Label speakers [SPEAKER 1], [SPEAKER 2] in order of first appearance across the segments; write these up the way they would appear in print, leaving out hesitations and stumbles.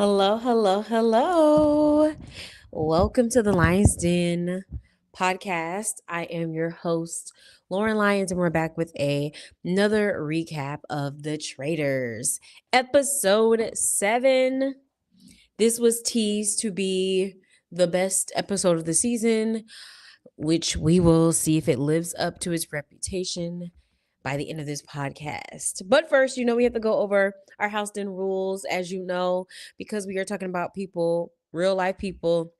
[SPEAKER 1] Hello, hello, hello. Welcome to the Lions Den podcast. I am your host, Lauren Lyons, and we're back with another recap of the Traitors. Ep.7. This was teased to be the best episode of the season, which we will see if it lives up to its reputation by the end of this podcast. But first, we have to go over our house den rules, as you know, because we are talking about people, real life people.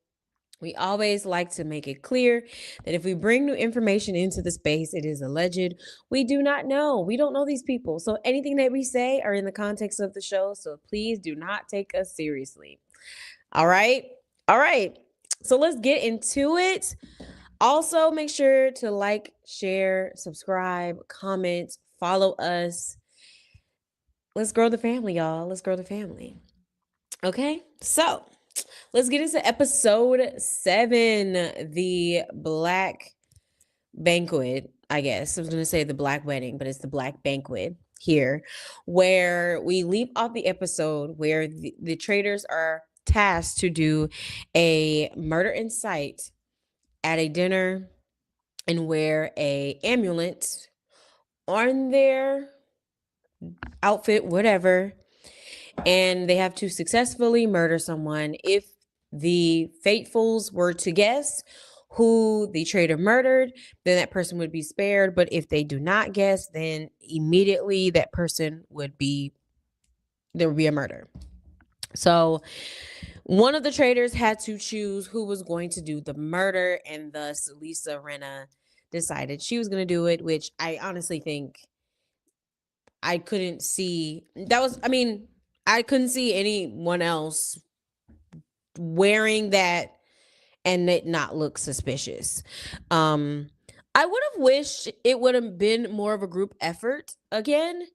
[SPEAKER 1] We always like to make it clear that if we bring new information into the space, it is alleged. We do not know. We don't know these people. So anything that we say are in the context of the show. So please do not take us seriously. All right. All right. So let's get into it. Also, make sure to like, share, subscribe, comment, follow us. Let's grow the family, y'all. Let's grow the family. Okay, so let's get into Ep.7, the Black Banquet. I guess I was going to say the Black Wedding, but it's the Black Banquet here, where we leave off the episode where the Traitors are tasked to do a murder in sight at a dinner and wear a amulet on their outfit, whatever, and they have to successfully murder someone. If the faithfuls were to guess who the traitor murdered, then that person would be spared. But if they do not guess, then immediately that person there would be a murder. So one of the traitors had to choose who was going to do the murder, and thus Lisa Rinna decided she was going to do it, which I honestly think I couldn't see. I couldn't see anyone else wearing that and it not look suspicious. I would have wished it would have been more of a group effort again,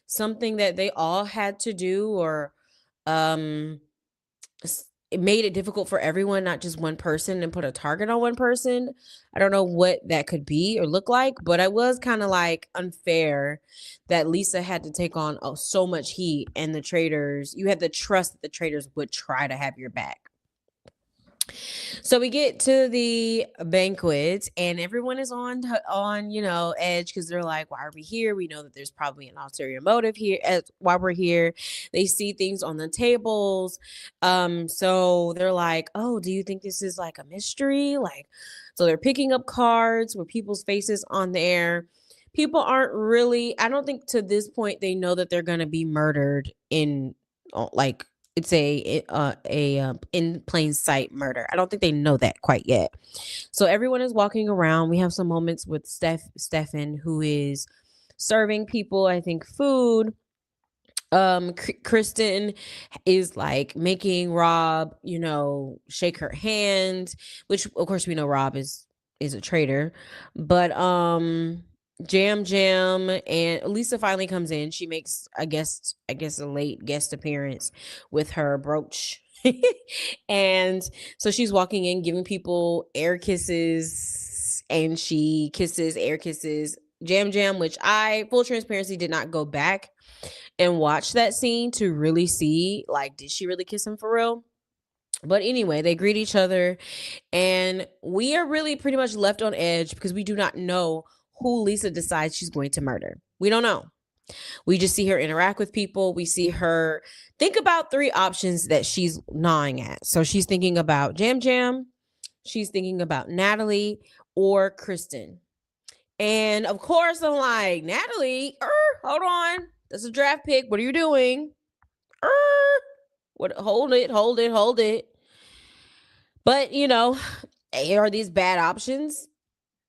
[SPEAKER 1] something that they all had to do, or um it made it difficult for everyone, not just one person, and put a target on one person. I don't know what that could be or look like, but I was kind of like unfair that Lisa had to take on so much heat, and the Traitors, you had to trust that the Traitors would try to have your back. So we get to the banquet and everyone is on edge because they're like, why are we here? We know that there's probably an ulterior motive here why we're here. They see things on the tables. So they're like, oh, do you think this is like a mystery? Like, so they're picking up cards with people's faces on there. People aren't really, I don't think to this point they know that they're gonna be murdered in like it's a in plain sight murder. I don't think they know that quite yet. So everyone is walking around. We have some moments with Stefan, who is serving people, I think, food. Kristen is like making Rob, shake her hand, which of course we know Rob is a traitor. But Jam and Lisa finally comes in. She makes I guess a late guest appearance with her brooch. And so she's walking in giving people air kisses, and she kisses air kisses Jam, which I, full transparency, did not go back and watch that scene to really see, like, did she really kiss him for real? But anyway, they greet each other, and we are really pretty much left on edge because we do not know who Lisa decides she's going to murder. We don't know. We just see her interact with people. We see her think about three options that she's gnawing at. So she's thinking about Jam, she's thinking about Natalie, or Kristen. And of course, I'm like, Natalie, hold on. That's a draft pick. What are you doing? What? Hold it. But, are these bad options?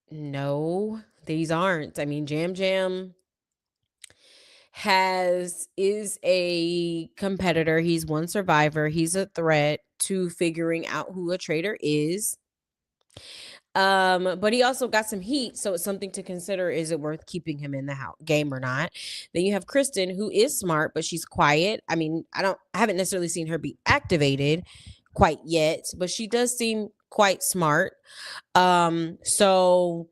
[SPEAKER 1] No, these aren't. I mean, Jam is a competitor. He's one survivor. He's a threat to figuring out who a traitor is. But he also got some heat, so it's something to consider. Is it worth keeping him in the game or not? Then you have Kristen, who is smart, but she's quiet. I mean, I haven't necessarily seen her be activated quite yet, but she does seem quite smart. So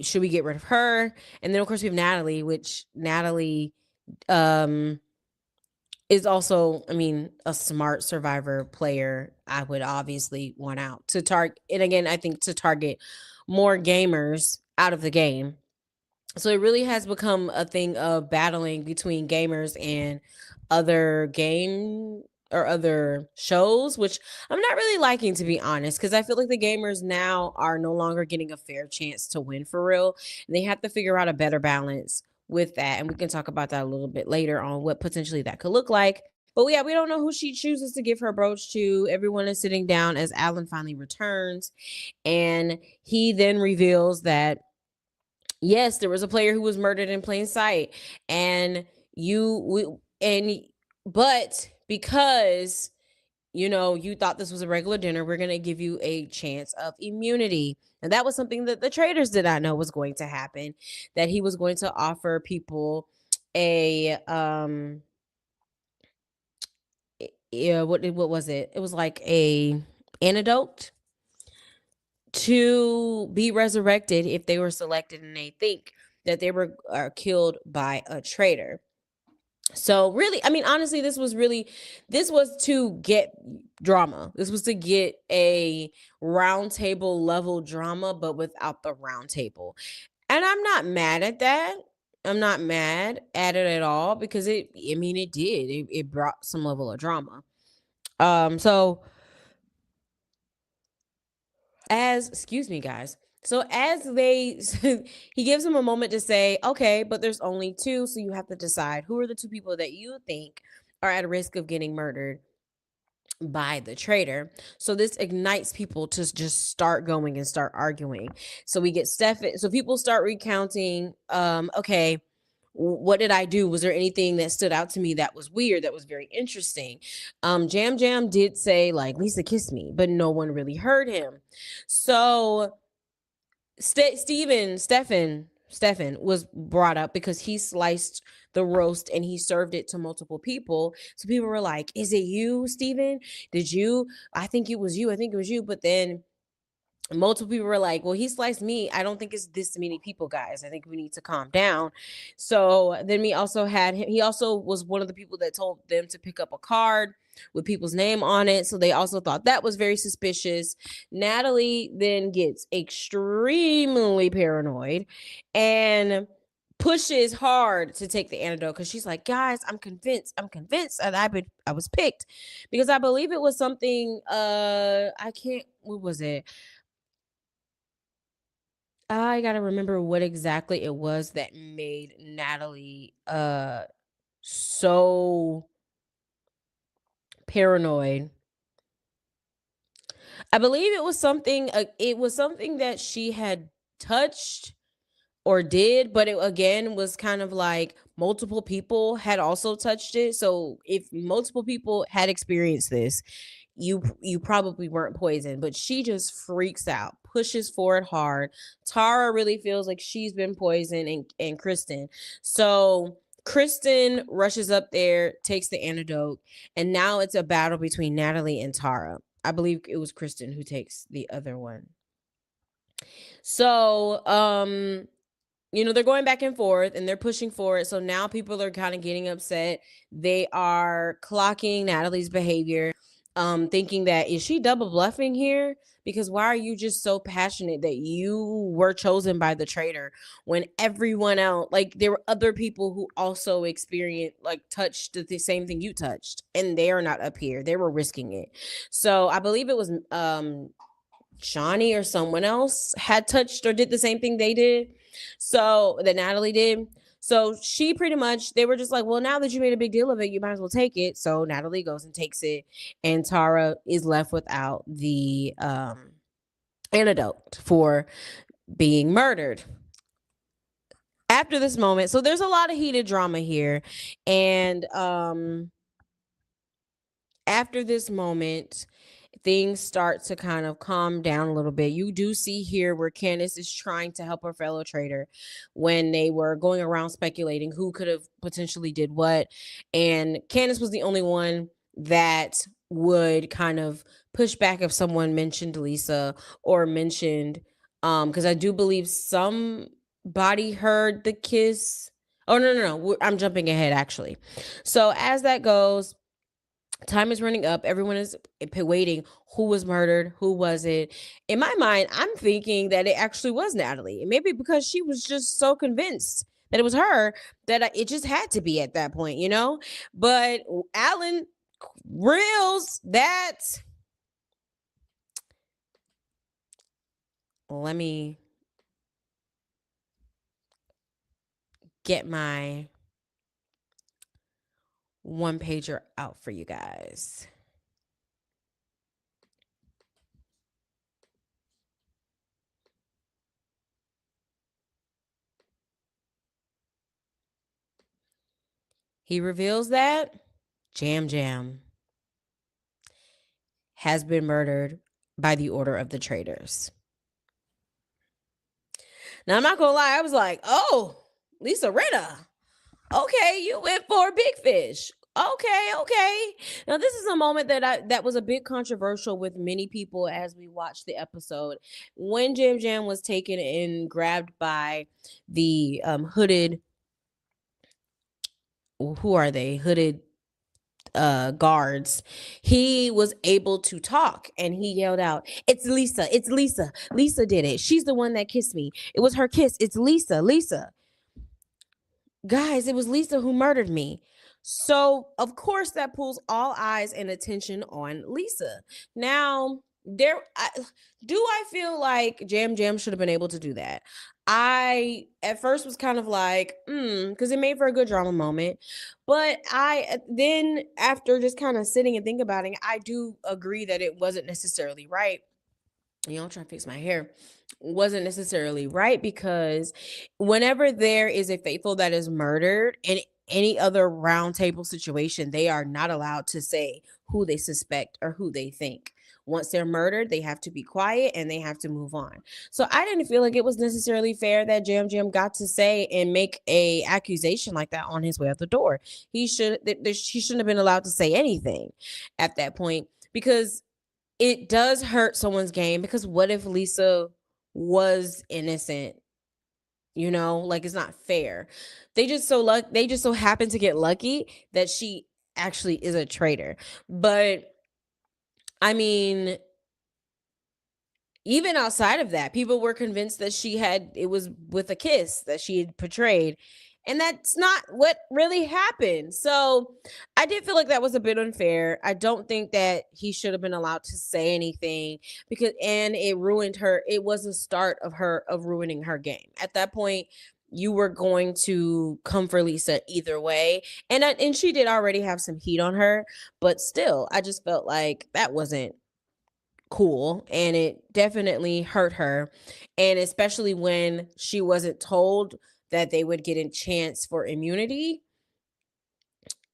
[SPEAKER 1] should we get rid of her? And then of course we have Natalie, which Natalie, is also, I mean, a smart survivor player. I would obviously want out to target, and again, I think to target more gamers out of the game. So it really has become a thing of battling between gamers and other game or other shows, which I'm not really liking, to be honest, because I feel like the gamers now are no longer getting a fair chance to win for real. And they have to figure out a better balance with that. And we can talk about that a little bit later on what potentially that could look like. But yeah, we don't know who she chooses to give her brooch to. Everyone is sitting down as Alan finally returns. And he then reveals that yes, there was a player who was murdered in plain sight, and you we, and but because you thought this was a regular dinner, we're going to give you a chance of immunity. And that was something that the traders did not know was going to happen, that he was going to offer people a yeah, what was it? It was like a antidote to be resurrected if they were selected and they think that they were killed by a traitor. So really, I mean, honestly, this was to get drama. This was to get a round table level drama, but without the round table. And I'm not mad at that. I'm not mad at it at all because I mean, it did. It brought some level of drama. So as excuse me guys, so as they he gives him a moment to say, okay, but there's only two, so you have to decide who are the two people that you think are at risk of getting murdered by the traitor. So this ignites people to just start going and start arguing. So we get Stefan, so people start recounting, okay, what did I do? Was there anything that stood out to me that was weird, that was very interesting? Jam Jam did say, like, Lisa kissed me, but no one really heard him. So Stefan was brought up because he sliced the roast and he served it to multiple people. So people were like, "Is it you, Steven? Did you? I think it was you. I think it was you." But then multiple people were like, well, he sliced me. I don't think it's this many people, guys. I think we need to calm down. So then we also had him. He also was one of the people that told them to pick up a card with people's name on it. So they also thought that was very suspicious. Natalie then gets extremely paranoid and pushes hard to take the antidote because she's like, guys, I'm convinced that I was picked because I believe it was something I can't, what was it? I gotta remember what exactly it was that made Natalie so paranoid. I believe it was something that she had touched or did, but it again was kind of like multiple people had also touched it. So if multiple people had experienced this, you probably weren't poisoned, but she just freaks out, pushes forward hard. Tara really feels like she's been poisoned, and Kristen. So Kristen rushes up there, takes the antidote, and now it's a battle between Natalie and Tara. I believe it was Kristen who takes the other one. So they're going back and forth and they're pushing for it. So now people are kind of getting upset. They are clocking Natalie's behavior, thinking that is she double bluffing here? Because why are you just so passionate that you were chosen by the traitor when everyone else, like there were other people who also experienced, like touched the same thing you touched, and they are not up here. They were risking it. So I believe it was Shawnee or someone else had touched or did the same thing they did. So that Natalie did. So she pretty much, they were just like, well, now that you made a big deal of it, you might as well take it. So Natalie goes and takes it, and Tara is left without the antidote for being murdered. After this moment, so there's a lot of heated drama here. And after this moment, things start to kind of calm down a little bit. You do see here where Candace is trying to help her fellow trader when they were going around speculating who could have potentially did what. And Candace was the only one that would kind of push back if someone mentioned Lisa or mentioned because I do believe somebody heard the kiss. Oh, no, no, no. I'm jumping ahead, actually. So as that goes, time is running up. Everyone is waiting. Who was murdered? Who was it? In my mind, I'm thinking that it actually was Natalie. Maybe because she was just so convinced that it was her that it just had to be at that point, you know? But Alan reels that. Let me get my one pager out for you guys. He reveals that Jam Jam has been murdered by the order of the traitors. Now, I'm not gonna lie, I was like, oh, Lisa Rinna. Okay, you went for a big fish. Okay, okay. Now this is a moment that was a bit controversial with many people as we watched the episode. When Jam Jam was taken and grabbed by the hooded, who are they? Hooded guards, he was able to talk and he yelled out, "It's Lisa, it's Lisa. Lisa did it. She's the one that kissed me. It was her kiss. It's Lisa, Lisa." Guys, it was Lisa who murdered me. So, of course, that pulls all eyes and attention on Lisa. Now, do I feel like Jam Jam should have been able to do that? I at first was kind of like, because it made for a good drama moment. But then after just kind of sitting and thinking about it, I do agree that it wasn't necessarily right. I'm trying to fix my hair, wasn't necessarily right, because whenever there is a faithful that is murdered in any other round table situation, they are not allowed to say who they suspect or who they think. Once they're murdered, they have to be quiet and they have to move on. So I didn't feel like it was necessarily fair that Jam Jam got to say and make a accusation like that on his way out the door. He shouldn't have been allowed to say anything at that point, because it does hurt someone's game. Because what if Lisa was innocent? Like, it's not fair. They just so happen to get lucky that she actually is a traitor. But I mean, even outside of that, people were convinced that it was with a kiss that she had portrayed. And that's not what really happened. So I did feel like that was a bit unfair. I don't think that he should have been allowed to say anything, and it ruined her. It was the start of ruining her game. At that point, you were going to come for Lisa either way. And she did already have some heat on her, but still, I just felt like that wasn't cool, and it definitely hurt her, and especially when she wasn't told that they would get a chance for immunity.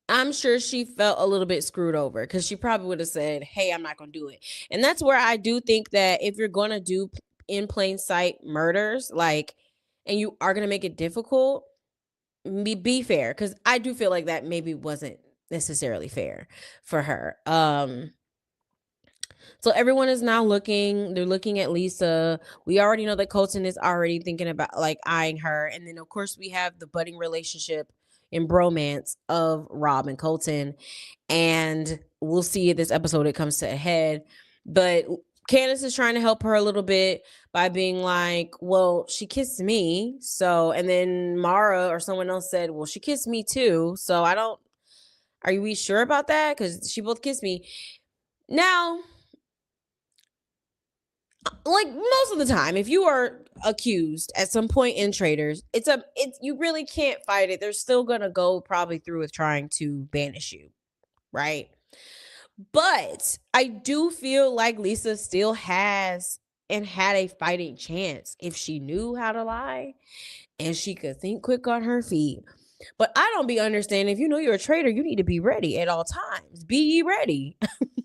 [SPEAKER 1] I'm sure she felt a little bit screwed over, because she probably would have said, "Hey, I'm not going to do it." And that's where I do think that if you're going to do in plain sight murders, like, and you are going to make it difficult, be fair, because I do feel like that maybe wasn't necessarily fair for her. So everyone is now they're looking at Lisa. We already know that Colton is already thinking about, like, eyeing her. And then, of course, we have the budding relationship and bromance of Rob and Colton. And we'll see in this episode it comes to a head. But Candace is trying to help her a little bit by being like, well, she kissed me. So, and then Mara or someone else said, well, she kissed me too. So are we sure about that? Because she both kissed me. Now, like, most of the time, if you are accused at some point in Traitors, you really can't fight it. They're still gonna go probably through with trying to banish you, right? But I do feel like Lisa still has and had a fighting chance if she knew how to lie and she could think quick on her feet. But I don't be understanding, if you know you're a traitor, you need to be ready at all times. Be ye ready.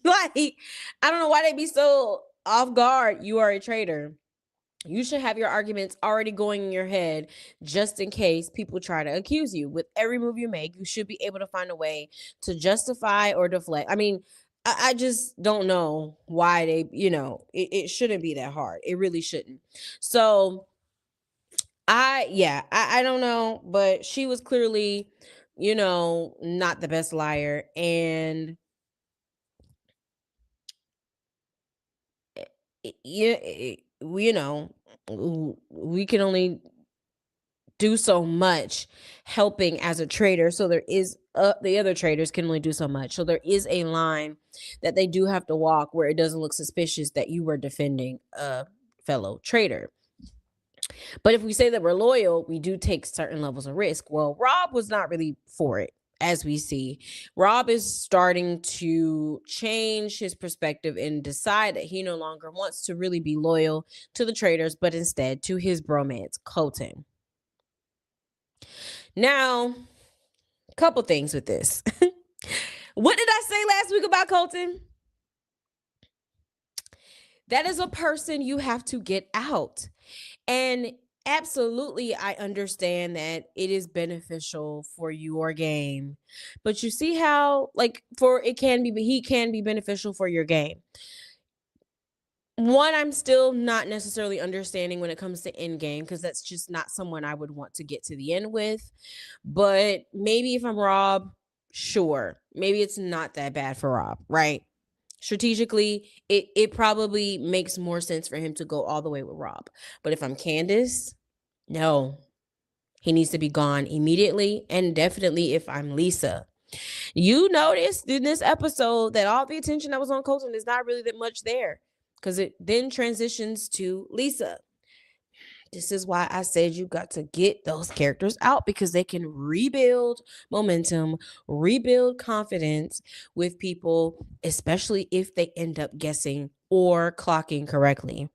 [SPEAKER 1] Like, I don't know why they be so off guard. You are a traitor. You should have your arguments already going in your head, just in case people try to accuse you. With every move you make, you should be able to find a way to justify or deflect. I mean, I just don't know why it shouldn't be that hard. It really shouldn't. So I don't know, but she was clearly, not the best liar. And yeah, we can only do so much helping as a trader. So there is the other traders can only do so much. So there is a line that they do have to walk where it doesn't look suspicious that you were defending a fellow trader. But if we say that we're loyal, we do take certain levels of risk. Well, Rob was not really for it, as we see. Rob is starting to change his perspective and decide that he no longer wants to really be loyal to the traders, but instead to his bromance, Colton. Now, a couple things with this. What did I say last week about Colton? That is a person you have to get out. And absolutely, I understand that it is beneficial for your game. But you see how, like, he can be beneficial for your game. One, I'm still not necessarily understanding when it comes to end game because that's just not someone I would want to get to the end with. But maybe if I'm Rob, sure. Maybe it's not that bad for Rob, right? Strategically, it probably makes more sense for him to go all the way with Rob. But if I'm Candace, no, he needs to be gone immediately. And definitely if I'm Lisa. You noticed in this episode that all the attention that was on Colton is not really that much there because it then transitions to Lisa. This is why I said you got to get those characters out because they can rebuild momentum, rebuild confidence with people, especially if they end up guessing or clocking correctly.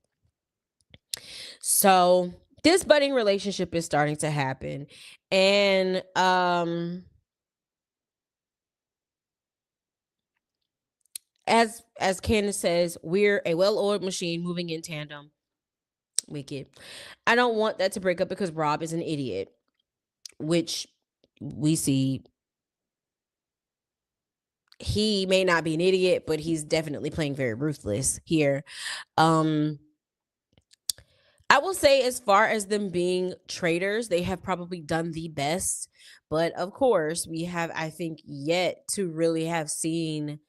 [SPEAKER 1] So, this budding relationship is starting to happen. And as Candace says, we're a well-oiled machine moving in tandem. Wicked. I don't want that to break up because Rob is an idiot, which we see he may not be an idiot, but he's definitely playing very ruthless here. Um, I will say, as far as them being traitors, they have probably done the best. But of course, we have, I think, yet to really have seen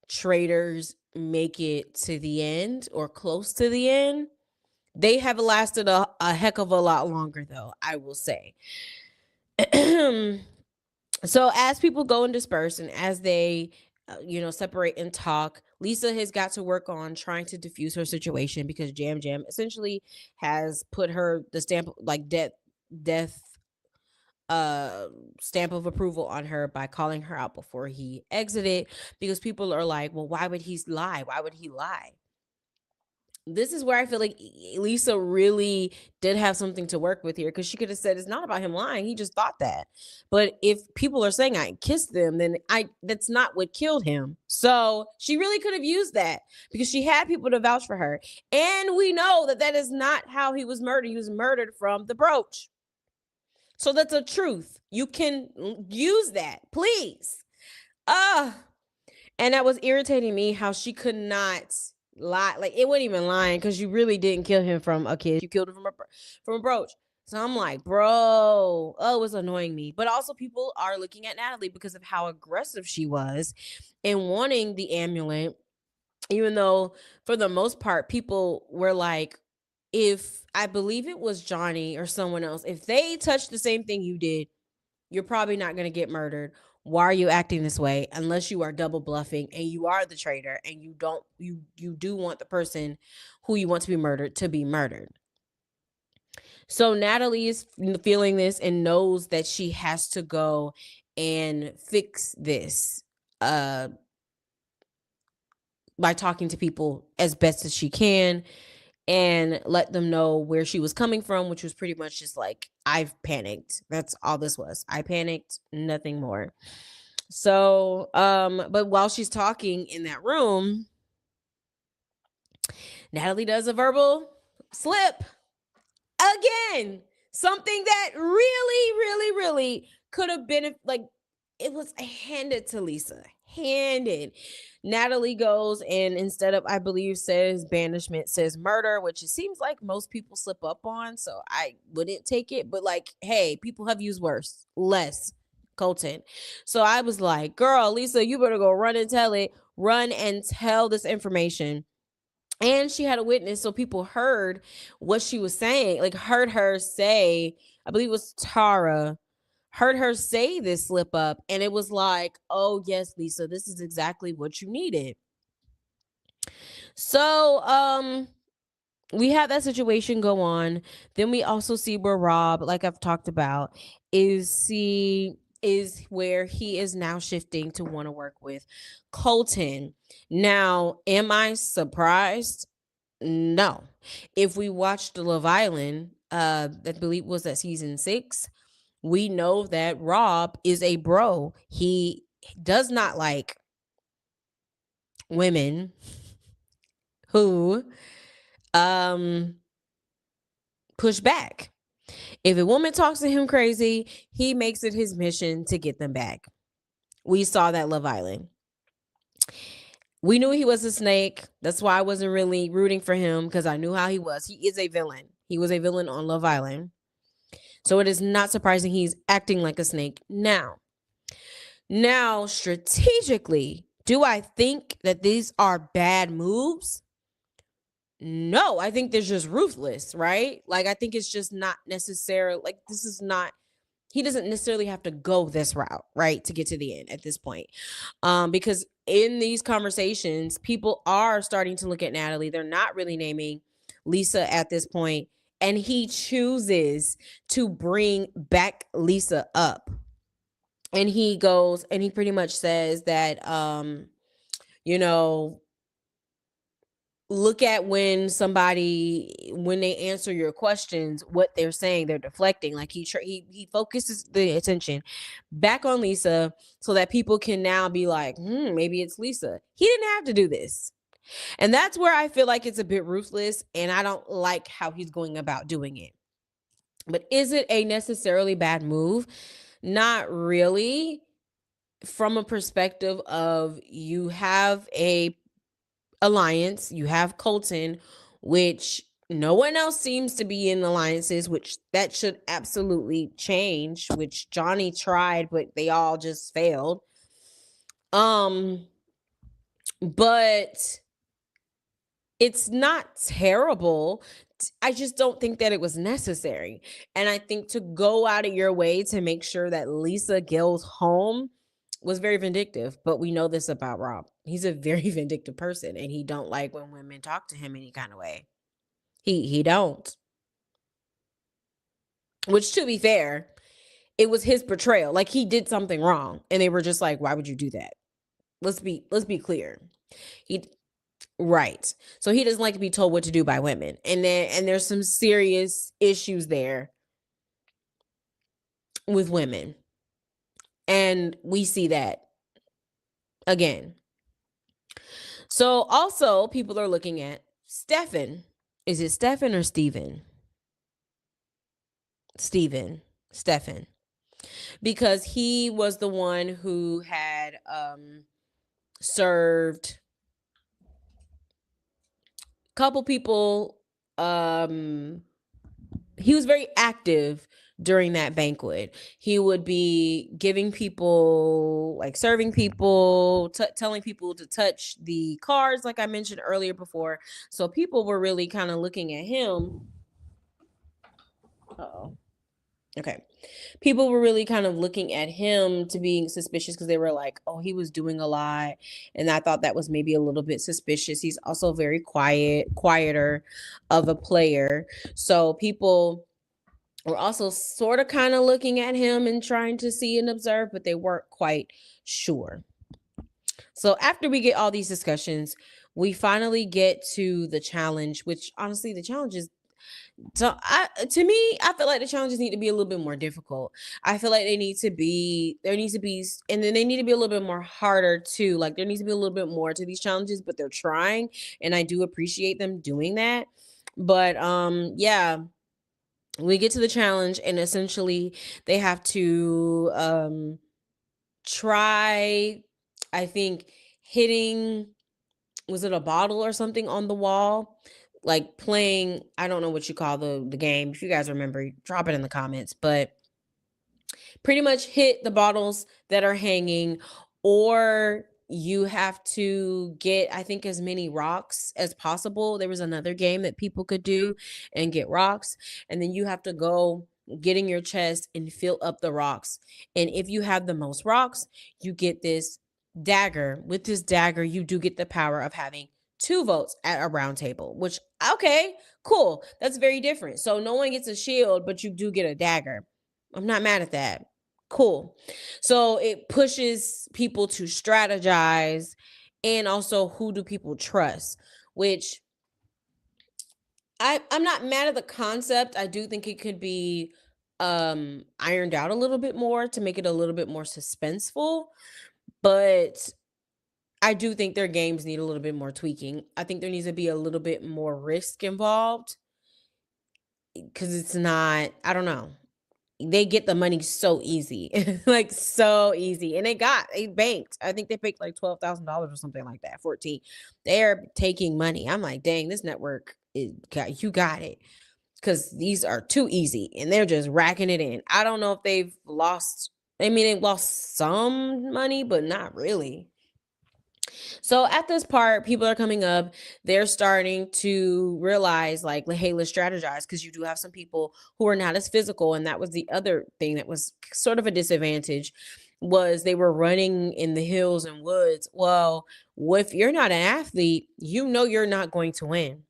[SPEAKER 1] traitors make it to the end or close to the end. They have lasted a heck of a lot longer, though, I will say. So as people go and disperse and as they separate and talk, Lisa has got to work on trying to diffuse her situation because Jam Jam essentially has put her the stamp, like, death stamp of approval on her by calling her out before he exited, because people are like, well, why would he lie? Why would he lie? This is where I feel like Lisa really did have something to work with here, because she could have said it's not about him lying. He just thought that. But if people are saying I kissed them, then that's not what killed him. So she really could have used that because she had people to vouch for her. And we know that that is not how he was murdered. He was murdered from the brooch. So that's a truth. You can use that, please. Uh and that was irritating me how she could not lie. Like, it wasn't even lying because you really didn't kill him from a kiss. You killed him from a brooch. So I'm like, bro, oh, it's annoying me. But also, people are looking at Natalie because of how aggressive she was and wanting the amulet, even though for the most part, people were like, if I believe it was Johnny or someone else, if they touched the same thing you did, you're probably not going to get murdered. Why are you acting this way? Unless you are double bluffing and you are the traitor and you do want the person who you want to be murdered to be murdered. So Natalie is feeling this and knows that she has to go and fix this by talking to people as best as she can and let them know where she was coming from, which was pretty much just like, I've panicked. That's all this was. I panicked, nothing more. So, but while she's talking in that room, Natalie does a verbal slip again. Something that really, really, really could have been like, it was handed to Lisa. handed. Natalie goes and instead of, I believe, says banishment, says murder, which it seems like most people slip up on. So I wouldn't take it. But like, hey, people have used worse, less. Colton. So I was like, girl, Lisa, you better go run and tell it. Run and tell this information. And she had a witness, so people heard what she was saying, like heard her say, I believe it was Tara, heard her say this slip up, and it was like, oh yes, Lisa, this is exactly what you needed. So we had that situation go on. Then we also see where Rob, like I've talked about, is where he is now shifting to want to work with Colton. Now, am I surprised? No. If we watched Love Island, I believe was that season 6, we know that Rob is a bro. He does not like women who um push back. If a woman talks to him crazy, he makes it his mission to get them back. We saw that Love Island. We knew he was a snake. That's why I wasn't really rooting for him because I knew how he was. He is a villain. He was a villain on Love Island. So it is not surprising he's acting like a snake now. Now, strategically, do I think that these are bad moves? No, I think they're just ruthless, right? Like, I think it's just not necessarily, like, this is not, he doesn't necessarily have to go this route, right, to get to the end at this point. Because in these conversations, people are starting to look at Natalie. They're not really naming Lisa at this point, and he chooses to bring back Lisa up. And he goes and he pretty much says that you know, look at when they answer your questions, what they're saying, they're deflecting. Like he focuses the attention back on Lisa so that people can now be like, maybe it's Lisa. He didn't have to do this. And that's where I feel like it's a bit ruthless and I don't like how he's going about doing it. But is it a necessarily bad move? Not really. From a perspective of you have a alliance, you have Colton, which no one else seems to be in alliances, which that should absolutely change, which Johnny tried, but they all just failed. But it's not terrible. I just don't think that it was necessary. And I think to go out of your way to make sure that Lisa Gill's home was very vindictive. But we know this about Rob. He's a very vindictive person and he don't like when women talk to him any kind of way. He don't. Which to be fair, it was his betrayal. Like he did something wrong and they were just like, why would you do that? Let's be clear. He Right. So he doesn't like to be told what to do by women. And there's some serious issues there with women. And we see that again. So also people are looking at Stefan. Is it Stefan or Steven? Stefan. Because he was the one who had served a couple people. He was very active during that banquet. He would be giving people, like serving people, telling people to touch the cards, like I mentioned earlier before. So people were really kind of looking at him. Uh-oh. Okay. People were really kind of looking at him to being suspicious because they were like, oh, he was doing a lot. And I thought that was maybe a little bit suspicious. He's also very quieter of a player. So people were also sort of kind of looking at him and trying to see and observe, but they weren't quite sure. So after we get all these discussions, we finally get to the challenge, which honestly, the challenge is to me, I feel like the challenges need to be a little bit more difficult. I feel like there needs to be, and then they need to be a little bit more harder too. Like there needs to be a little bit more to these challenges, but they're trying, and I do appreciate them doing that. But yeah, we get to the challenge, and essentially they have to try I think hitting, was it a bottle or something on the wall? Like playing, I don't know what you call the game. If you guys remember, drop it in the comments. But pretty much hit the bottles that are hanging, or you have to get, I think, as many rocks as possible. There was another game that people could do and get rocks, and then you have to go get in your chest and fill up the rocks. And if you have the most rocks, you get this dagger. With this dagger, you do get the power of having two votes at a round table, which, okay, cool, that's very different. So no one gets a shield, but you do get a dagger. I'm not mad at that. Cool. So it pushes people to strategize, and also who do people trust, which I'm not mad at the concept. I do think it could be ironed out a little bit more to make it a little bit more suspenseful, but I do think their games need a little bit more tweaking. I think there needs to be a little bit more risk involved, because it's not, I don't know, they get the money so easy, like so easy. And they banked. I think they banked like $12,000 or something like that. 14. They're taking money. I'm like, dang, this network is got, you got it. Cause these are too easy and they're just racking it in. I don't know if they've lost, I mean, they've lost some money, but not really. So at this part, people are coming up. They're starting to realize, like, hey, let's strategize, because you do have some people who are not as physical, and that was the other thing that was sort of a disadvantage. Was they were running in the hills and woods. Well, if you're not an athlete, you know you're not going to win.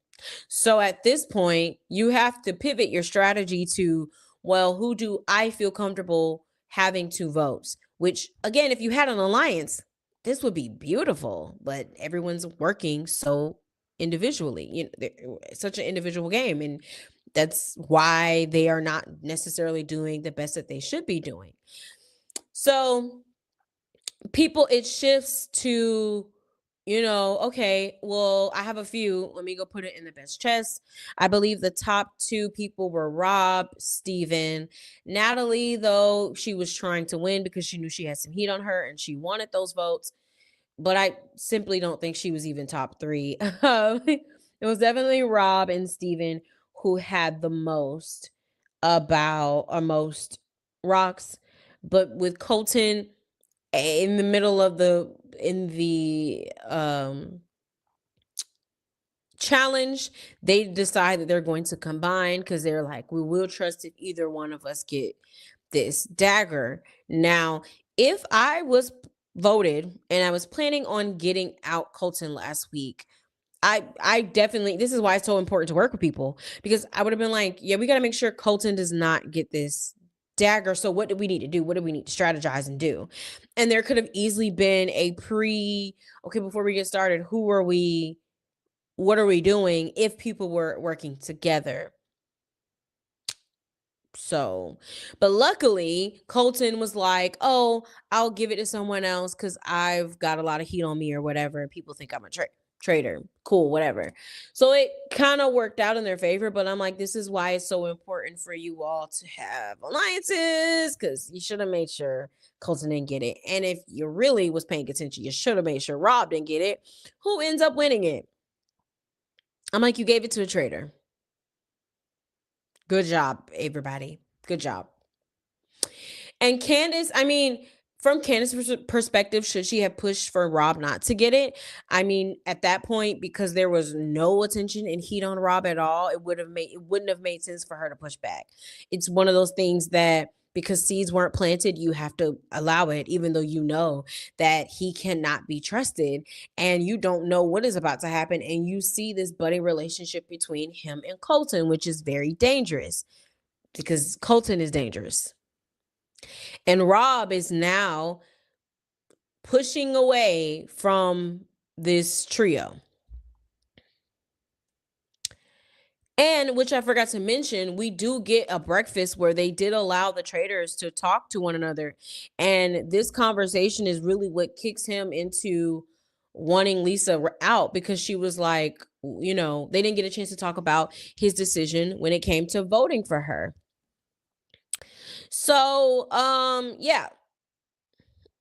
[SPEAKER 1] So at this point, you have to pivot your strategy to, well, who do I feel comfortable having two votes? Which, again, if you had an alliance, this would be beautiful, but everyone's working so individually. It's such an individual game, and that's why they are not necessarily doing the best that they should be doing. So people, it shifts to, okay, well, I have a few, let me go put it in the best chest. I believe the top two people were Rob, Steven. Natalie, though, she was trying to win because she knew she had some heat on her and she wanted those votes, but I simply don't think she was even top three. It was definitely Rob and Steven who had the most, about or most rocks. But with Colton, in the middle of the challenge, they decide that they're going to combine, because they're like, we will trust if either one of us get this dagger. Now, if I was voted and I was planning on getting out Colton last week, I definitely, this is why it's so important to work with people, because I would have been like, yeah, we got to make sure Colton does not get this dagger. So what do we need to do? What do we need to strategize and do? And there could have easily been a okay, before we get started, who are we, what are we doing, if people were working together. So, but luckily, Colton was like, oh, I'll give it to someone else because I've got a lot of heat on me or whatever. And people think I'm a traitor. Cool, whatever. So it kind of worked out in their favor. But I'm like, this is why it's so important for you all to have alliances, because you should have made sure Colton didn't get it. And if you really was paying attention, you should have made sure Rob didn't get it. Who ends up winning it? I'm like, you gave it to a traitor. Good job, everybody. Good job. And Candace, I mean, from Candace's perspective, should she have pushed for Rob not to get it? I mean, at that point, because there was no attention and heat on Rob at all, it wouldn't have made sense for her to push back. It's one of those things that, because seeds weren't planted, you have to allow it, even though you know that he cannot be trusted and you don't know what is about to happen. And you see this budding relationship between him and Colton, which is very dangerous, because Colton is dangerous. And Rob is now pushing away from this trio. And which I forgot to mention, we do get a breakfast where they did allow the traitors to talk to one another. And this conversation is really what kicks him into wanting Lisa out, because she was like, they didn't get a chance to talk about his decision when it came to voting for her. So, yeah,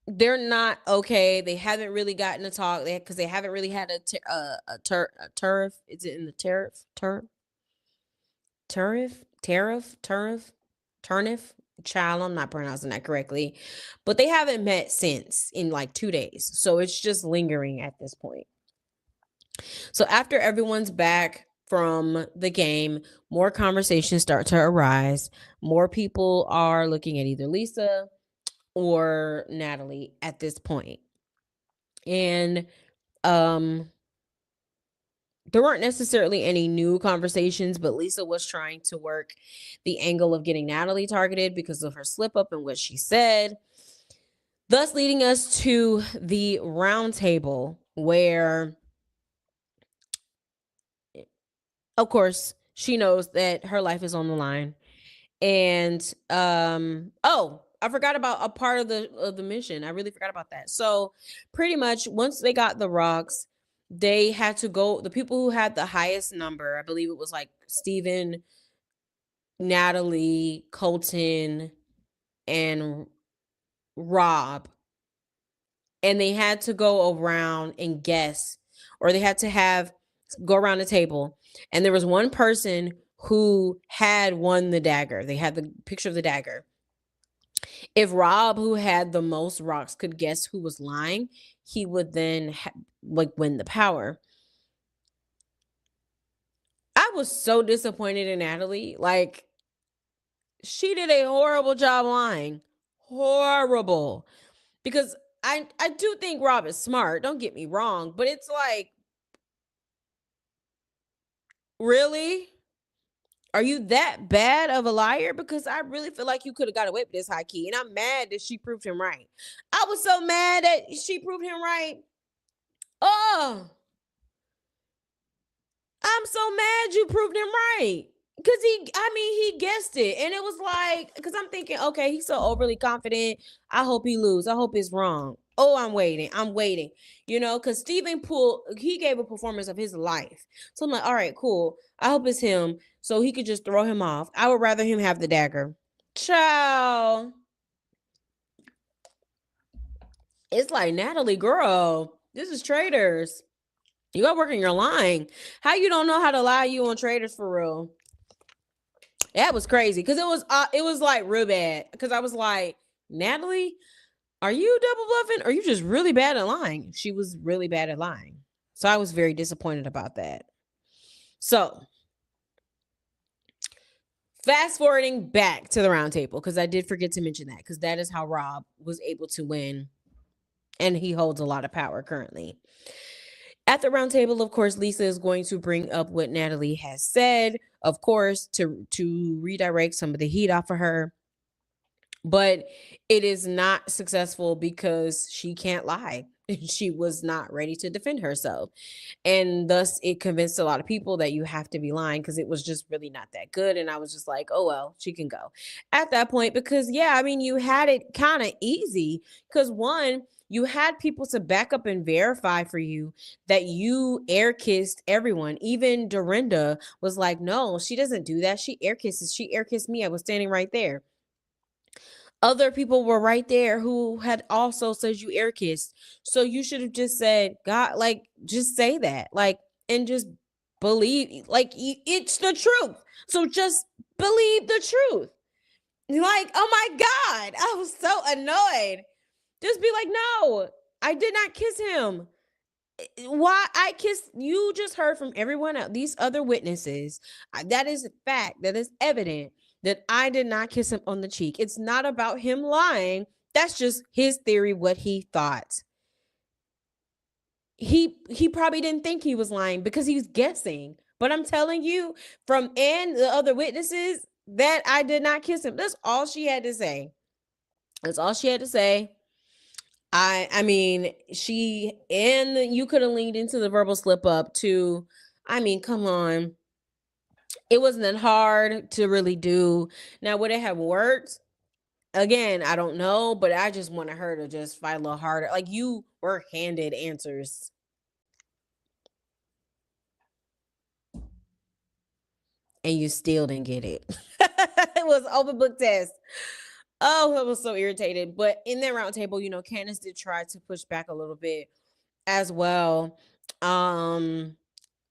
[SPEAKER 1] they're not okay. They haven't really gotten to talk because they haven't really had a turf. Is it in the tariff? Child, I'm not pronouncing that correctly, but they haven't met since in like 2 days, so it's just lingering at this point. So after everyone's back from the game, more conversations start to arise. More people are looking at either Lisa or Natalie at this point. And um there weren't necessarily any new conversations, but Lisa was trying to work the angle of getting Natalie targeted because of her slip up and what she said. Thus leading us to the round table where, of course, she knows that her life is on the line. And oh, I forgot about a part of the mission. I really forgot about that. So pretty much once they got the rocks, they had to go, the people who had the highest number, I believe it was like Steven, Natalie, Colton, and Rob, and they had to go around and guess, or they had to have go around the table, and there was one person who had won the dagger. They had the picture of the dagger. If Rob, who had the most rocks, could guess who was lying, he would then like win the power. I was so disappointed in Natalie. Like, she did a horrible job lying. Horrible. Because I do think Rob is smart, don't get me wrong, but it's like, really? Are you that bad of a liar? Because I really feel like you could have got away with this, high key. And I'm mad that she proved him right. I was so mad that she proved him right. Oh, I'm so mad you proved him right. Cause he guessed it. And it was like, cause I'm thinking, okay, he's so overly confident. I hope he lose. I hope it's wrong. Oh, I'm waiting. I'm waiting. Cause Steven he gave a performance of his life. So I'm like, all right, cool. I hope it's him. So he could just throw him off. I would rather him have the dagger. Ciao. It's like, Natalie, girl, this is Traitors. You got work in your lying. How you don't know how to lie you on Traitors for real? That was crazy because it was like real bad. Because I was like, Natalie, are you double bluffing? Or are you just really bad at lying? She was really bad at lying. So I was very disappointed about that. So fast forwarding back to the round table, because I did forget to mention that, because that is how Rob was able to win. And he holds a lot of power currently. At the round table, of course, Lisa is going to bring up what Natalie has said, of course, to redirect some of the heat off of her. But it is not successful because she can't lie. She was not ready to defend herself. And thus, it convinced a lot of people that you have to be lying because it was just really not that good. And I was just like, oh, well, she can go at that point. Because, yeah, I mean, you had it kind of easy because, one, you had people to back up and verify for you that you air kissed everyone. Even Dorinda was like, no, she doesn't do that. She air kisses. She air kissed me. I was standing right there. Other people were right there who had also said you air kissed. So you should have just said, God, like, just say that. Like, and just believe, like, it's the truth. So just believe the truth. Like, oh my God, I was so annoyed. Just be like, no, I did not kiss him. Why I kissed you? Just heard from everyone else, these other witnesses. That is a fact. That is evident that I did not kiss him on the cheek. It's not about him lying. That's just his theory, what he thought. He probably didn't think he was lying because he was guessing. But I'm telling you, from and the other witnesses, that I did not kiss him. That's all she had to say. That's all she had to say. I mean, she and you could have leaned into the verbal slip up too. I mean, come on. It wasn't that hard to really do. Now, would it have worked? Again, I don't know, but I just wanted her to just fight a little harder. Like, you were handed answers and you still didn't get it. It was open book test. Oh, I was so irritated. But in that round table, Candace did try to push back a little bit as well. Um,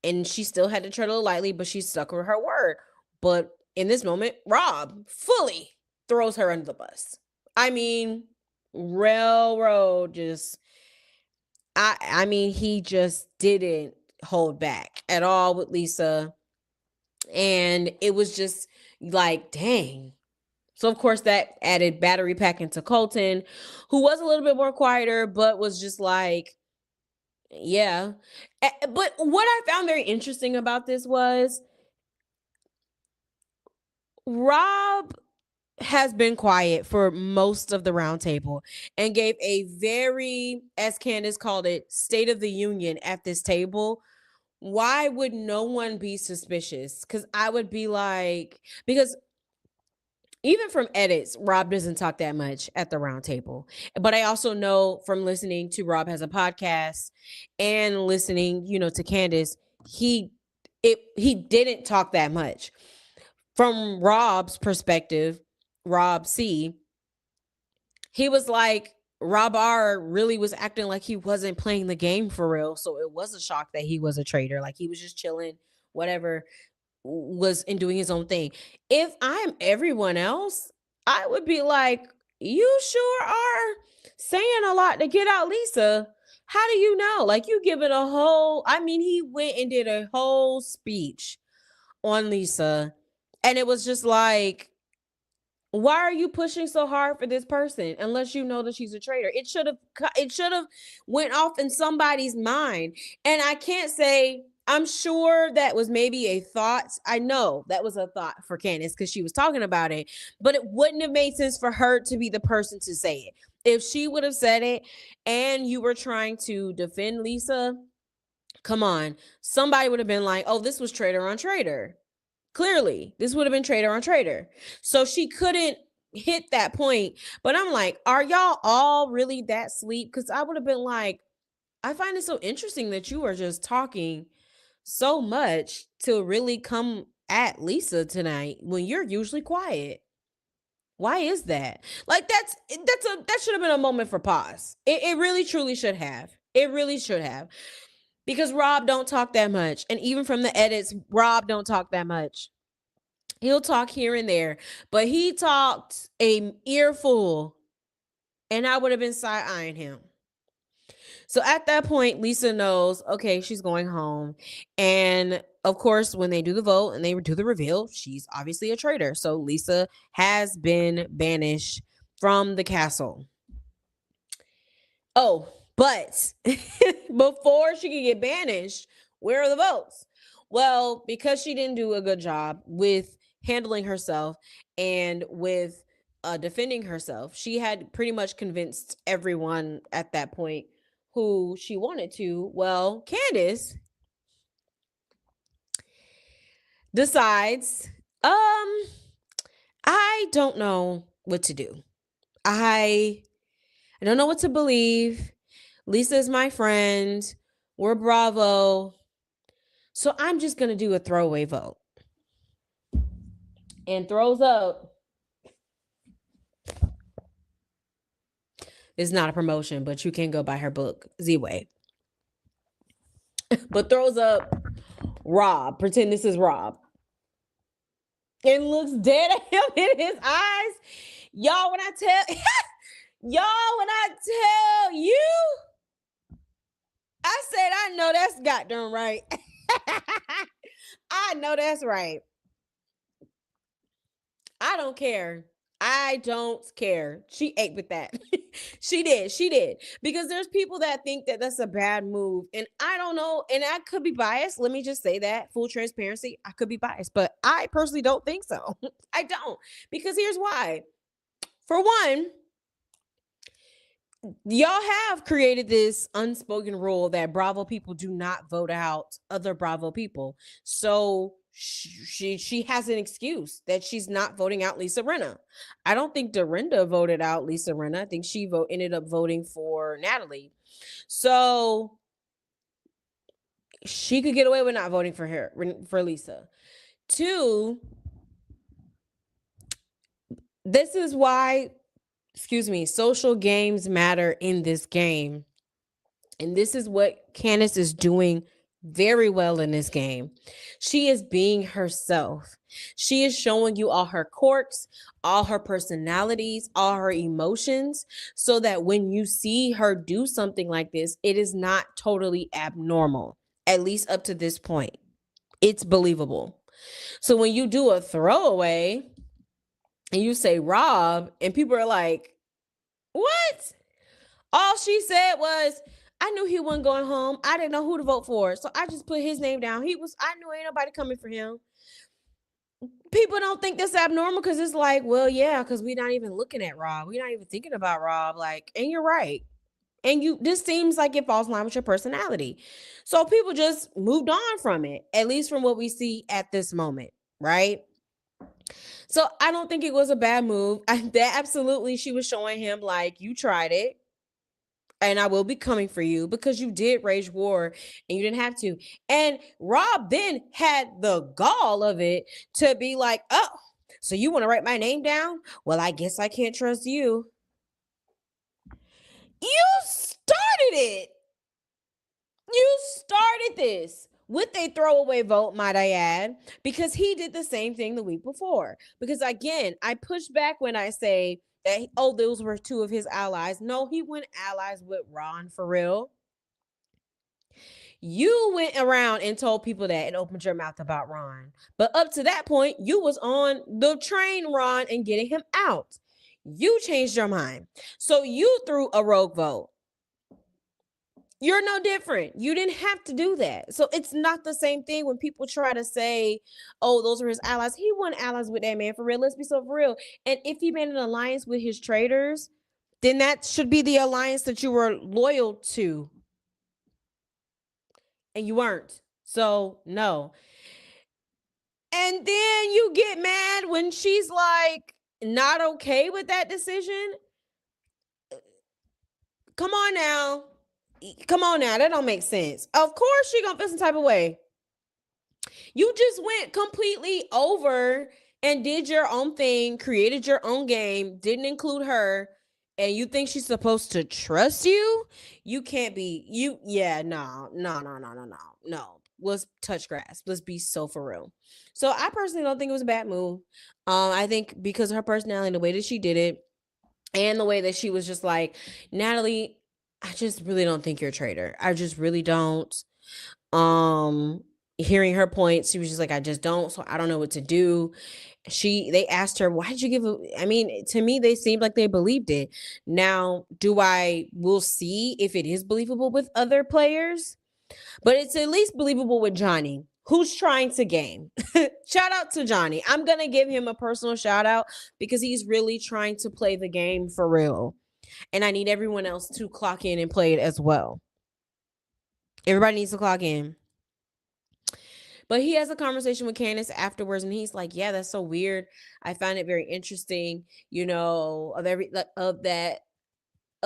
[SPEAKER 1] and she still had to tread a little lightly, but she stuck with her word. But in this moment, Rob fully throws her under the bus. I mean, railroad just I mean, he just didn't hold back at all with Lisa. And it was just like, dang. So of course that added battery pack into Colton, who was a little bit more quieter, but was just like, yeah. But what I found very interesting about this was Rob has been quiet for most of the roundtable and gave a very, as Candace called it, State of the Union at this table. Why would no one be suspicious? Because I would be like, because even from edits, Rob doesn't talk that much at the round table. But I also know from listening to Rob has a podcast and listening, to Candace, he didn't talk that much. From Rob's perspective, Rob C, he was like, Rob R really was acting like he wasn't playing the game for real. So it was a shock that he was a traitor. Like he was just chilling, whatever, was in doing his own thing. If I'm everyone else, I would be like, you sure are saying a lot to get out Lisa. How do you know? Like you give it a whole, I mean, he went and did a whole speech on Lisa. And it was just like, why are you pushing so hard for this person unless you know that she's a traitor? It should have went off in somebody's mind. And I can't say, I'm sure that was maybe a thought. I know that was a thought for Candace because she was talking about it, but it wouldn't have made sense for her to be the person to say it. If she would have said it and you were trying to defend Lisa, come on, somebody would have been like, oh, this was traitor on traitor. Clearly, this would have been traitor on traitor. So she couldn't hit that point. But I'm like, are y'all all really that sleep? Because I would have been like, I find it so interesting that you are just talking so much to really come at Lisa tonight when you're usually quiet. Why is that? Like that should have been a moment for pause. It really truly should have. It really should have. Because Rob don't talk that much. And even from the edits, Rob don't talk that much. He'll talk here and there, but he talked a earful, and I would have been side eyeing him. So at that point, Lisa knows, okay, she's going home. And of course, when they do the vote and they do the reveal, she's obviously a traitor. So Lisa has been banished from the castle. Oh, but before she could get banished, where are the votes? Well, because she didn't do a good job with handling herself and with defending herself, she had pretty much convinced everyone at that point who she wanted to. Well, Candace decides, I don't know what to do. I don't know what to believe. Lisa is my friend. We're Bravo. So I'm just going to do a throwaway vote. And throws up is not a promotion, but you can go buy her book, Z-Way. But throws up Rob. Pretend this is Rob. And looks dead at him in his eyes. Y'all, when I tell you, I said, I know that's goddamn right. I know that's right. I don't care. I don't care. She ate with that. She did. She did. Because there's people that think that that's a bad move. And I don't know. And I could be biased. Let me just say that. Full transparency. I could be biased. But I personally don't think so. I don't. Because here's why. For one, y'all have created this unspoken rule that Bravo people do not vote out other Bravo people. So she has an excuse that she's not voting out Lisa Rinna. I don't think Dorinda voted out Lisa Rinna. I think she ended up voting for Natalie. So she could get away with not voting for her, for Lisa. Two, this is why social games matter in this game. And this is what Candace is doing very well in this game. She is being herself. She is showing you all her quirks, all her personalities, all her emotions, so that when you see her do something like this, it is not totally abnormal, at least up to this point. It's believable. So when you do a throwaway and you say Rob, and people are like, what? All she said was, I knew he wasn't going home. I didn't know who to vote for. So I just put his name down. I knew ain't nobody coming for him. People don't think that's abnormal because it's like, well, yeah, because we're not even looking at Rob. We're not even thinking about Rob. Like, and you're right. And this seems like it falls in line with your personality. So people just moved on from it, at least from what we see at this moment, right? So I don't think it was a bad move. Absolutely, she was showing him like, you tried it and I will be coming for you because you did rage war and you didn't have to. And Rob then had the gall of it to be like, oh, so you want to write my name down? Well, I guess I can't trust you. You started it. You started this with a throwaway vote, might I add, because he did the same thing the week before. Because again, I push back when I say that, oh, those were two of his allies. No, he went allies with Ron for real. You went around and told people that and opened your mouth about Ron. But up to that point, you was on the train, Ron, and getting him out. You changed your mind. So you threw a rogue vote. You're no different. You didn't have to do that. So it's not the same thing when people try to say, oh, those are his allies. He wasn't allies with that man for real. Let's be so for real. And if he made an alliance with his traitors, then that should be the alliance that you were loyal to. And you weren't. So no. And then you get mad when she's like not okay with that decision. Come on now. Come on now. That don't make sense. Of course she gonna feel some type of way. You just went completely over and did your own thing, created your own game, didn't include her, and you think she's supposed to trust you? You can't be no. Let's touch grass. Let's be so for real. So I personally don't think it was a bad move. I think because of her personality, the way that she did it, and the way that she was just like, Natalie, I just really don't think you're a traitor. I just really don't. Hearing her points, she was just like, I just don't, so I don't know what to do. They asked her, why did you give I mean, to me, they seemed like they believed it. Now, we'll see if it is believable with other players, but it's at least believable with Johnny, who's trying to game. Shout out to Johnny. I'm going to give him a personal shout out because he's really trying to play the game for real. And I need everyone else to clock in and play it as well. Everybody needs to clock in. But he has a conversation with Candace afterwards, and he's like, "Yeah, that's so weird. I find it very interesting, of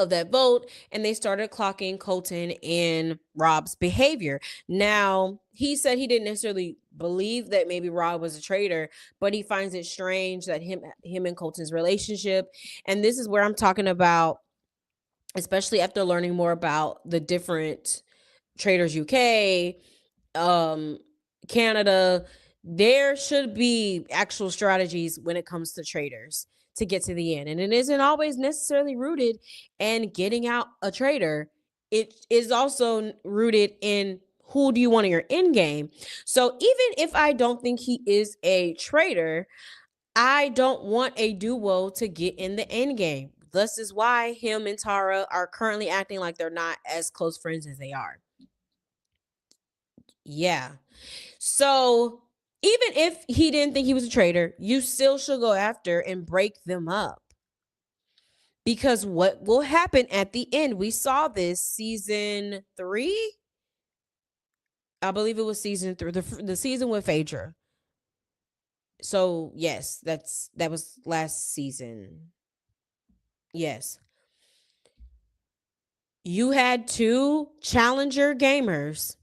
[SPEAKER 1] that vote." And they started clocking Colton and Rob's behavior. Now, he said he didn't necessarily believe that maybe Rob was a traitor, but he finds it strange that him and Colton's relationship. And this is where I'm talking about, especially after learning more about the different Traitors UK, Canada, there should be actual strategies when it comes to traitors to get to the end. And it isn't always necessarily rooted in getting out a traitor. It is also rooted in who do you want in your end game. So even if I don't think he is a traitor, I don't want a duo to get in the end game. This is why him and Tara are currently acting like they're not as close friends as they are. Yeah. So even if he didn't think he was a traitor, you still should go after and break them up. Because what will happen at the end? We saw this season 3. I believe it was season 3, the season with Phaedra. So yes, that was last season. Yes. You had 2 challenger gamers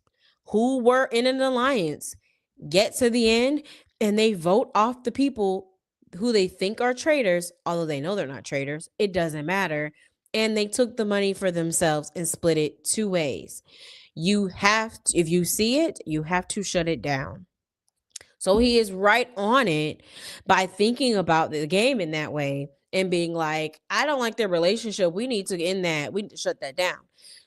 [SPEAKER 1] who were in an alliance get to the end and they vote off the people who they think are traitors, although they know they're not traitors. It doesn't matter. And they took the money for themselves and split it two ways. You have to, if you see it, you have to shut it down. So he is right on it by thinking about the game in that way and being like, I don't like their relationship. We need to end that. We need to shut that down.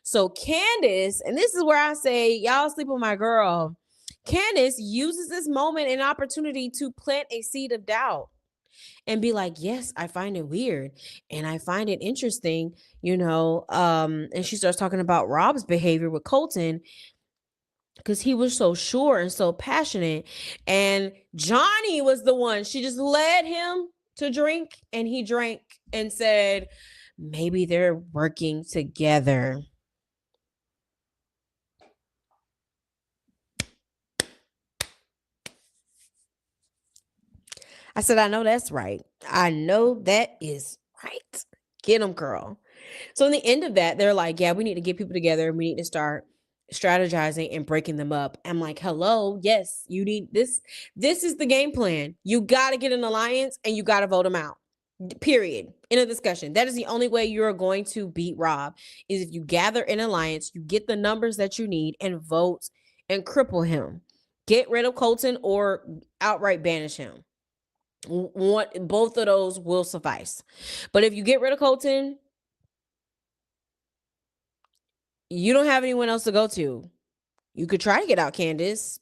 [SPEAKER 1] So Candace, and this is where I say, y'all sleep with my girl. Candace uses this moment and opportunity to plant a seed of doubt and be like, yes, I find it weird and I find it interesting, and she starts talking about Rob's behavior with Colton because he was so sure and so passionate. And Johnny was the one, she just led him to drink and he drank and said, maybe they're working together. I said, I know that's right. I know that is right. Get him, girl. So in the end of that, they're like, yeah, we need to get people together and we need to start strategizing and breaking them up. I'm like, hello, yes, you need this. This is the game plan. You got to get an alliance and you got to vote them out. Period. In a discussion. That is the only way you're going to beat Rob is if you gather an alliance, you get the numbers that you need and vote and cripple him. Get rid of Colton or outright banish him. Both of those will suffice. But if you get rid of Colton, you don't have anyone else to go to. You could try to get out Candace.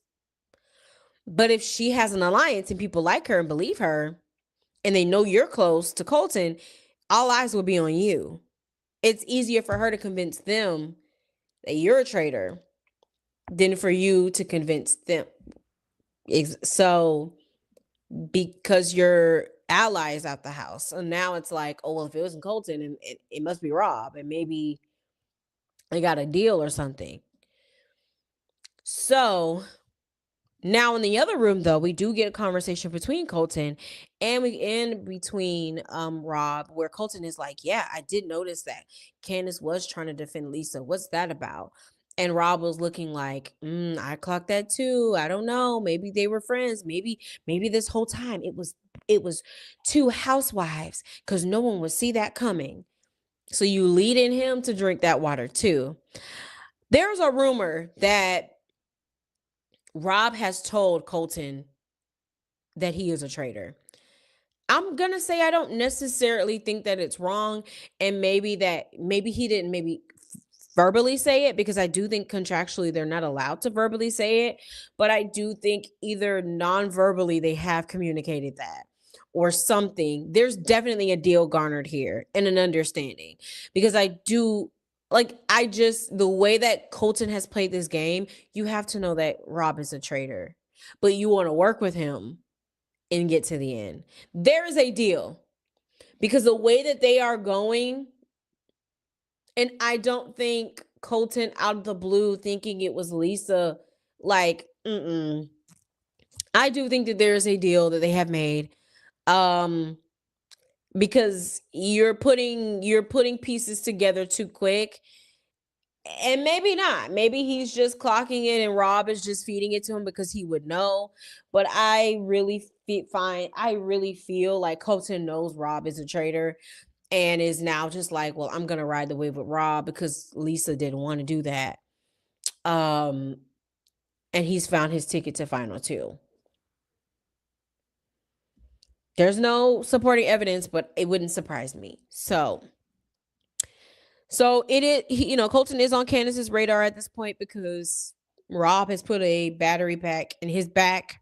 [SPEAKER 1] But if she has an alliance and people like her and believe her, and they know you're close to Colton, all eyes will be on you. It's easier for her to convince them that you're a traitor than for you to convince them. So, because your ally is out the house. And now it's like, oh, well, if it wasn't Colton, and it must be Rob, and maybe they got a deal or something. So now in the other room, though, we do get a conversation between Colton and between Rob, where Colton is like, yeah, I did notice that Candace was trying to defend Lisa. What's that about? And Rob was looking like, I clocked that too. I don't know. Maybe they were friends. Maybe this whole time it was two housewives because no one would see that coming. So you lead in him to drink that water too. There's a rumor that Rob has told Colton that he is a traitor. I'm going to say I don't necessarily think that it's wrong, and maybe he didn't verbally say it, because I do think contractually they're not allowed to verbally say it, but I do think either non-verbally they have communicated that or something. There's definitely a deal garnered here and an understanding, because the way that Colton has played this game, you have to know that Rob is a traitor, but you want to work with him and get to the end. There is a deal, because the way that they are going, and I don't think Colton out of the blue thinking it was Lisa, like, I do think that there is a deal that they have made. Because you're putting pieces together too quick. And maybe not. Maybe he's just clocking it and Rob is just feeding it to him because he would know. But I really feel like Colton knows Rob is a traitor and is now just like, well, I'm gonna ride the wave with Rob because Lisa didn't want to do that. Um, and he's found his ticket to final two. There's no supporting evidence, but it wouldn't surprise me. So it is, Colton is on Candace's radar at this point because Rob has put a battery pack in his back.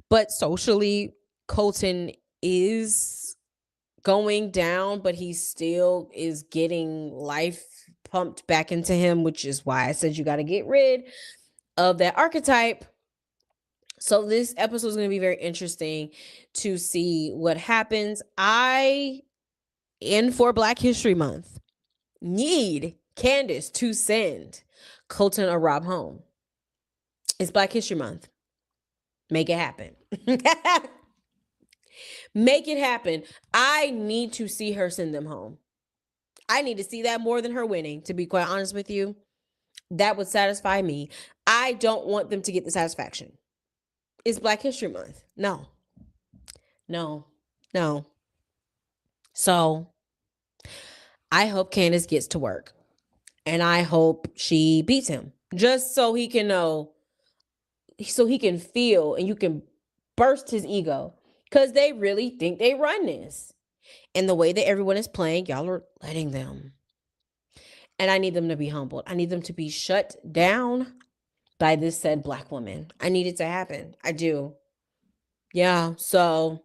[SPEAKER 1] But socially, Colton is going down, but he still is getting life pumped back into him, which is why I said you got to get rid of that archetype. So this episode is going to be very interesting to see what happens. For Black History Month, need Candace to send Colton or Rob home. It's Black History Month. Make it happen. Make it happen. I need to see her send them home. I need to see that more than her winning, to be quite honest with you. That would satisfy me. I don't want them to get the satisfaction. It's Black History Month. No. No. So I hope Candace gets to work. And I hope she beats him. Just so he can know, so he can feel and you can burst his ego. Because they really think they run this. And the way that everyone is playing, y'all are letting them. And I need them to be humbled. I need them to be shut down by this said black woman. I need it to happen. I do. Yeah. So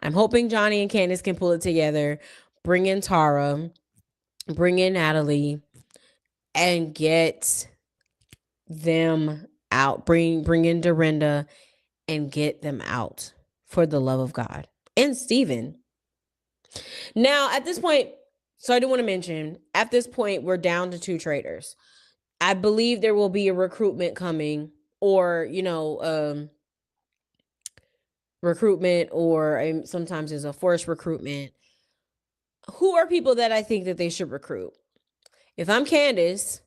[SPEAKER 1] I'm hoping Johnny and Candace can pull it together, bring in Tara, bring in Natalie, and get them out. Bring in Dorinda and get them out for the love of God. And Steven. Now, at this point, so I do want to mention, at this point, we're down to 2 traitors. I believe there will be a recruitment coming, or, recruitment, or sometimes there's a forced recruitment. Who are people that I think that they should recruit? If I'm Candace,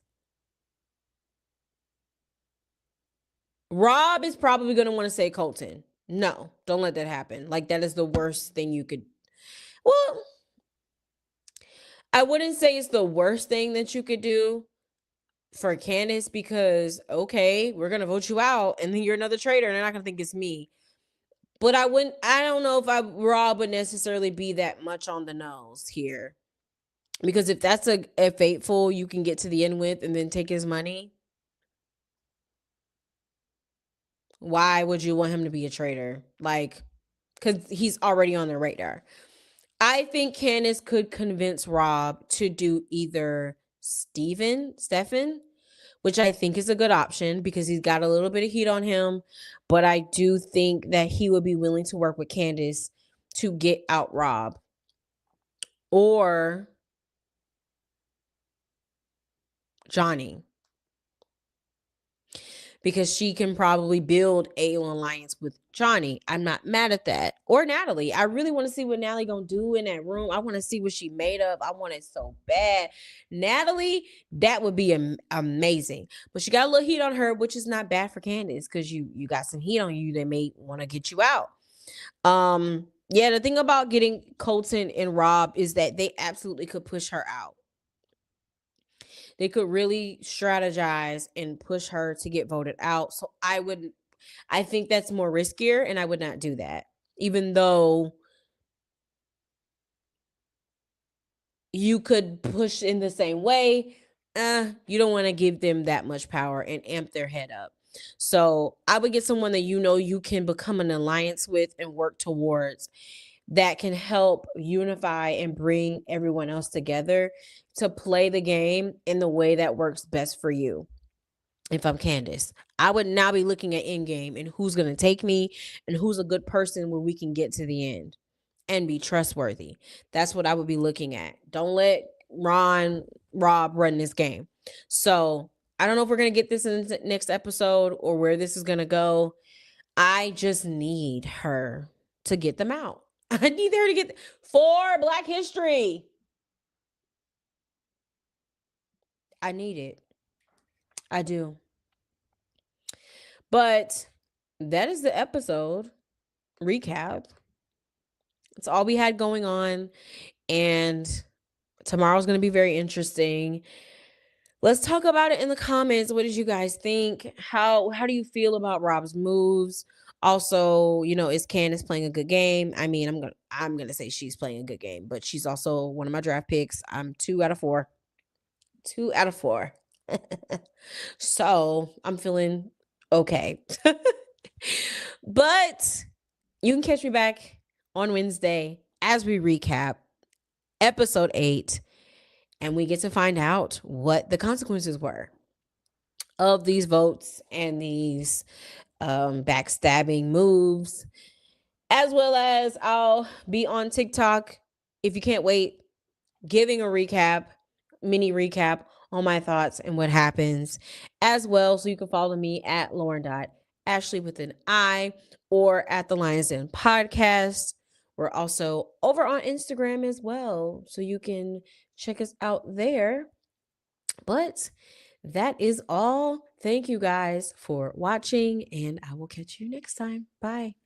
[SPEAKER 1] Rob is probably going to want to say Colton. No, don't let that happen. Like, that is the worst thing you could. Well, I wouldn't say it's the worst thing that you could do for Candace, because, okay, we're going to vote you out and then you're another traitor and they're not going to think it's me. But I don't know if Rob would necessarily be that much on the nose here. Because if that's a fateful you can get to the end with and then take his money, why would you want him to be a traitor? Like, because he's already on the radar. I think Candace could convince Rob to do either Stefan, which I think is a good option because he's got a little bit of heat on him. But I do think that he would be willing to work with Candace to get out Rob. Or Johnny, because she can probably build a alliance with Johnny. I'm not mad at that. Or Natalie. I really want to see what Natalie gonna do in that room. I want to see what she made of. I want it so bad. Natalie, that would be amazing. But she got a little heat on her, which is not bad for Candace, because you got some heat on you that may want to get you out. Yeah, the thing about getting Colton and Rob is that they absolutely could push her out. They could really strategize and push her to get voted out. So I think that's more riskier, and I would not do that. Even though you could push in the same way, you don't want to give them that much power and amp their head up. So I would get someone that you can become an alliance with and work towards, that can help unify and bring everyone else together to play the game in the way that works best for you. If I'm Candace, I would now be looking at Endgame and who's going to take me and who's a good person where we can get to the end and be trustworthy. That's what I would be looking at. Don't let Rob run this game. So I don't know if we're going to get this in the next episode or where this is going to go. I just need her to get them out. I need her to get for Black History. I need it. I do. But that is the episode recap. It's all we had going on. And tomorrow's going to be very interesting. Let's talk about it in the comments. What did you guys think? How do you feel about Rob's moves? Also, is Candace playing a good game? I mean, I'm gonna say she's playing a good game, but she's also one of my draft picks. I'm 2 out of 4. 2 out of 4. So I'm feeling okay. But you can catch me back on Wednesday as we recap episode 8, and we get to find out what the consequences were of these votes and these backstabbing moves, as well as I'll be on TikTok, if you can't wait, giving a mini recap on my thoughts and what happens as well. So you can follow me at Lauren.Ashley with an I, or at the Lions Den podcast. We're also over on Instagram as well, so you can check us out there. But that is all. Thank you guys for watching, and I will catch you next time. Bye.